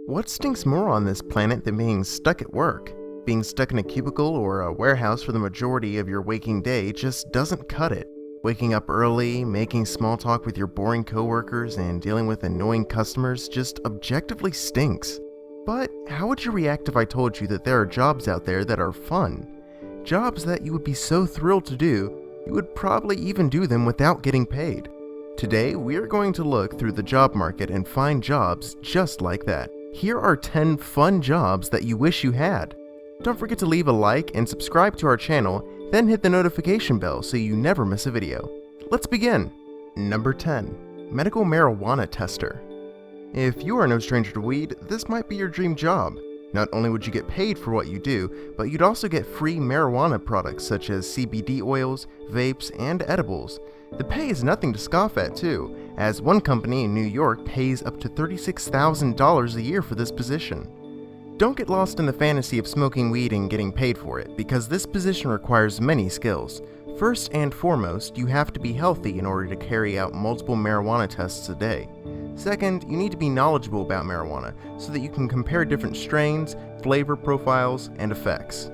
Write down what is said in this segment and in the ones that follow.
What stinks more on this planet than being stuck at work? Being stuck in a cubicle or a warehouse for the majority of your waking day just doesn't cut it. Waking up early, making small talk with your boring coworkers, and dealing with annoying customers just objectively stinks. But how would you react if I told you that there are jobs out there that are fun? Jobs that you would be so thrilled to do, you would probably even do them without getting paid. Today, we are going to look through the job market and find jobs just like that. Here are 10 fun jobs that you wish you had. Don't forget to leave a like and subscribe to our channel, then hit the notification bell so you never miss a video. Let's begin. Number 10. Medical Marijuana Tester. If you are no stranger to weed, this might be your dream job. Not only would you get paid for what you do, but you'd also get free marijuana products such as CBD oils, vapes, and edibles. The pay is nothing to scoff at too, as one company in New York pays up to $36,000 a year for this position. Don't get lost in the fantasy of smoking weed and getting paid for it, because this position requires many skills. First and foremost, you have to be healthy in order to carry out multiple marijuana tests a day. Second, you need to be knowledgeable about marijuana so that you can compare different strains, flavor profiles, and effects.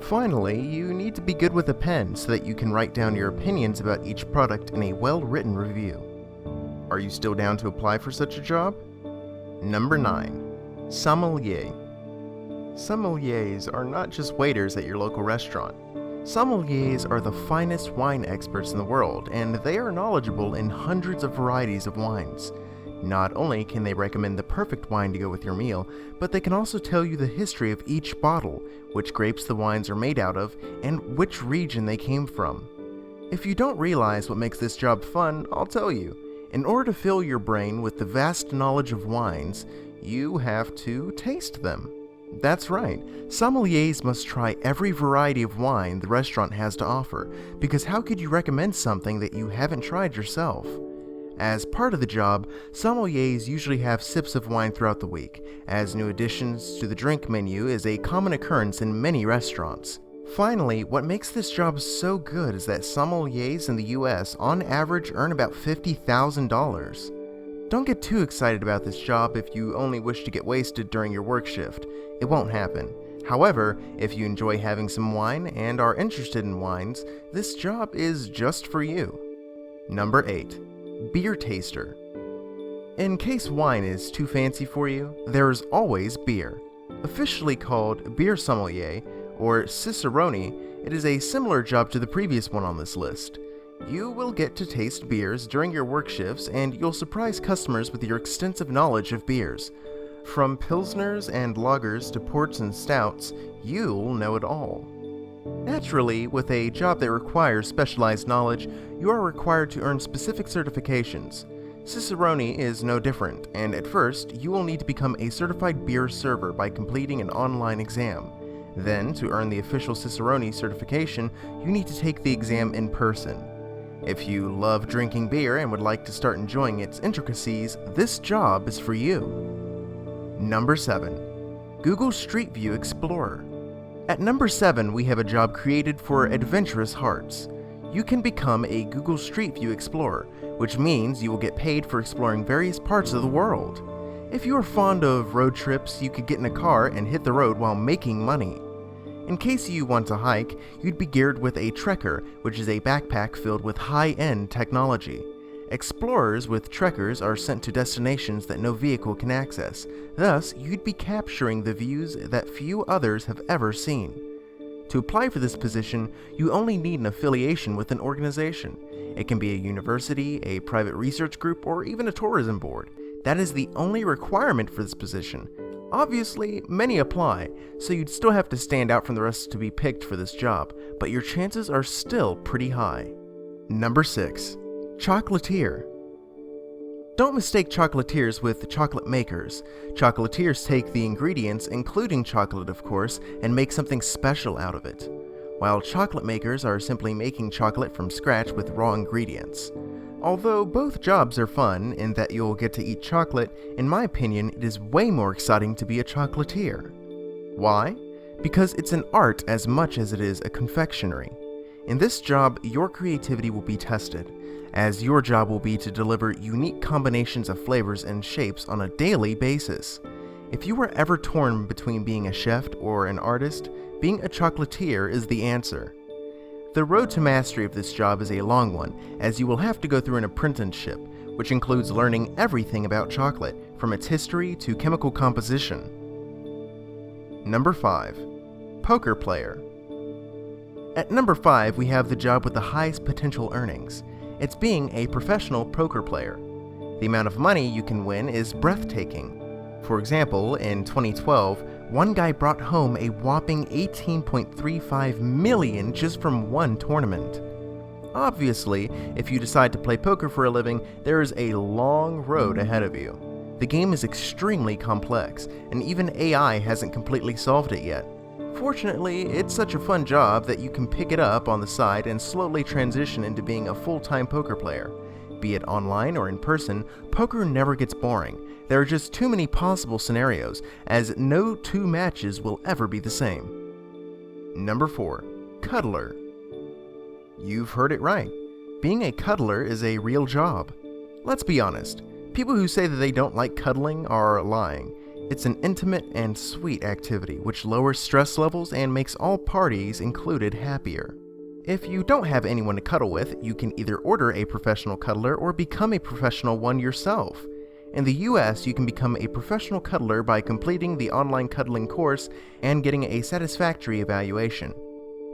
Finally, you need to be good with a pen so that you can write down your opinions about each product in a well-written review. Are you still down to apply for such a job? Number 9. Sommelier. Sommeliers are not just waiters at your local restaurant. Sommeliers are the finest wine experts in the world, and they are knowledgeable in hundreds of varieties of wines. Not only can they recommend the perfect wine to go with your meal, but they can also tell you the history of each bottle, which grapes the wines are made out of, and which region they came from. If you don't realize what makes this job fun, I'll tell you. In order to fill your brain with the vast knowledge of wines, you have to taste them. That's right, sommeliers must try every variety of wine the restaurant has to offer, because how could you recommend something that you haven't tried yourself? As part of the job, sommeliers usually have sips of wine throughout the week, as new additions to the drink menu is a common occurrence in many restaurants. Finally, what makes this job so good is that sommeliers in the US on average earn about $50,000. Don't get too excited about this job if you only wish to get wasted during your work shift. It won't happen. However, if you enjoy having some wine and are interested in wines, this job is just for you. Number 8. Beer Taster. In case wine is too fancy for you, there is always beer. Officially called Beer Sommelier or Cicerone, it is a similar job to the previous one on this list. You will get to taste beers during your work shifts, and you'll surprise customers with your extensive knowledge of beers. From pilsners and lagers to ports and stouts, you'll know it all. Naturally, with a job that requires specialized knowledge, you are required to earn specific certifications. Cicerone is no different, and at first, you will need to become a certified beer server by completing an online exam. Then, to earn the official Cicerone certification, you need to take the exam in person. If you love drinking beer and would like to start enjoying its intricacies, this job is for you. Number 7. Google Street View Explorer. At number 7, we have a job created for adventurous hearts. You can become a Google Street View Explorer, which means you will get paid for exploring various parts of the world. If you are fond of road trips, you could get in a car and hit the road while making money. In case you want to hike, you'd be geared with a trekker, which is a backpack filled with high-end technology. Explorers with trekkers are sent to destinations that no vehicle can access. Thus, you'd be capturing the views that few others have ever seen. To apply for this position, you only need an affiliation with an organization. It can be a university, a private research group, or even a tourism board. That is the only requirement for this position. Obviously, many apply, so you'd still have to stand out from the rest to be picked for this job, but your chances are still pretty high. Number 6. Chocolatier. Don't mistake chocolatiers with chocolate makers. Chocolatiers take the ingredients, including chocolate of course, and make something special out of it, while chocolate makers are simply making chocolate from scratch with raw ingredients. Although both jobs are fun in that you'll get to eat chocolate, in my opinion, it is way more exciting to be a chocolatier. Why? Because it's an art as much as it is a confectionery. In this job, your creativity will be tested, as your job will be to deliver unique combinations of flavors and shapes on a daily basis. If you were ever torn between being a chef or an artist, being a chocolatier is the answer. The road to mastery of this job is a long one, as you will have to go through an apprenticeship, which includes learning everything about chocolate, from its history to chemical composition. Number 5. Poker player. At number 5, we have the job with the highest potential earnings. It's being a professional poker player. The amount of money you can win is breathtaking. For example, in 2012, one guy brought home a whopping $18.35 million just from one tournament. Obviously, if you decide to play poker for a living, there is a long road ahead of you. The game is extremely complex, and even AI hasn't completely solved it yet. Fortunately, it's such a fun job that you can pick it up on the side and slowly transition into being a full-time poker player. Be it online or in person, poker never gets boring. There are just too many possible scenarios, as no two matches will ever be the same. Number 4. Cuddler. You've heard it right. Being a cuddler is a real job. Let's be honest, people who say that they don't like cuddling are lying. It's an intimate and sweet activity which lowers stress levels and makes all parties included happier. If you don't have anyone to cuddle with, you can either order a professional cuddler or become a professional one yourself. In the US, you can become a professional cuddler by completing the online cuddling course and getting a satisfactory evaluation.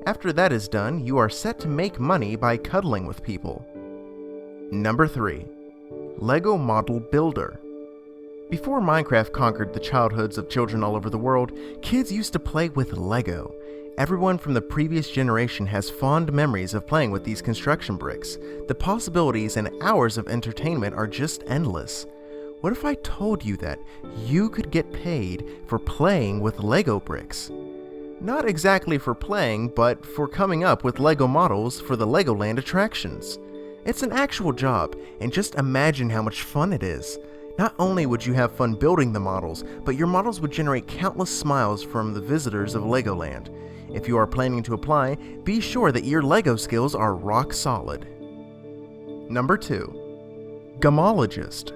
After that is done, you are set to make money by cuddling with people. Number 3. Lego Model Builder. Before Minecraft conquered the childhoods of children all over the world, kids used to play with Lego. Everyone from the previous generation has fond memories of playing with these construction bricks. The possibilities and hours of entertainment are just endless. What if I told you that you could get paid for playing with Lego bricks? Not exactly for playing, but for coming up with Lego models for the Legoland attractions. It's an actual job, and just imagine how much fun it is. Not only would you have fun building the models, but your models would generate countless smiles from the visitors of Legoland. If you are planning to apply, be sure that your Lego skills are rock solid. Number 2. Gumologist.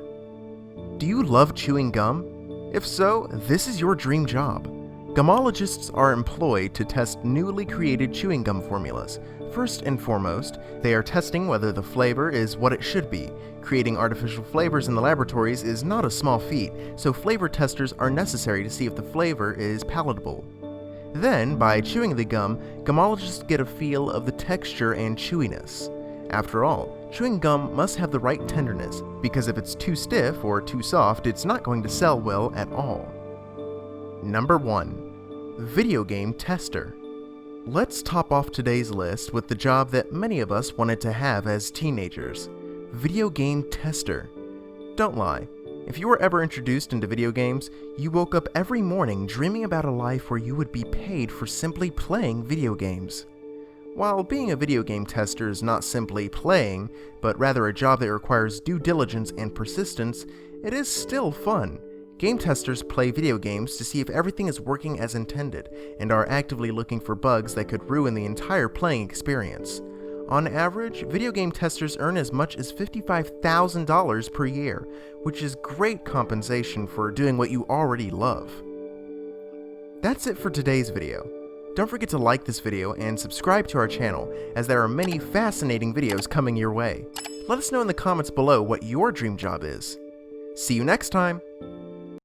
Do you love chewing gum? If so, this is your dream job. Gumologists are employed to test newly created chewing gum formulas. First and foremost, they are testing whether the flavor is what it should be. Creating artificial flavors in the laboratories is not a small feat, so flavor testers are necessary to see if the flavor is palatable. Then, by chewing the gum, gumologists get a feel of the texture and chewiness. After all, chewing gum must have the right tenderness, because if it's too stiff or too soft, it's not going to sell well at all. Number 1. Video game tester. Let's top off today's list with the job that many of us wanted to have as teenagers. Video game tester. Don't lie. If you were ever introduced into video games, you woke up every morning dreaming about a life where you would be paid for simply playing video games. While being a video game tester is not simply playing, but rather a job that requires due diligence and persistence, it is still fun. Game testers play video games to see if everything is working as intended, and are actively looking for bugs that could ruin the entire playing experience. On average, video game testers earn as much as $55,000 per year, which is great compensation for doing what you already love. That's it for today's video. Don't forget to like this video and subscribe to our channel, as there are many fascinating videos coming your way. Let us know in the comments below what your dream job is. See you next time!